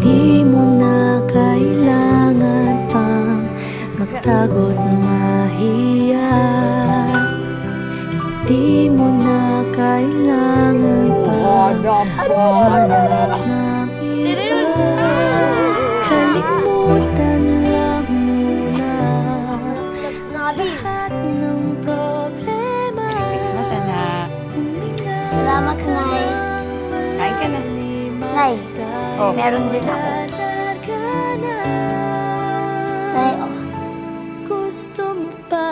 Di mo na kailangan pang magtago't mahiya. Di mo na kailangan pang humanap ng iba. Kalimutan lang muna lahat ng problema. Merry Christmas, anak. Salamat, Nay. Kain ka na. Nay, Oh. meron din ako. Nay, oh. Gusto mo pa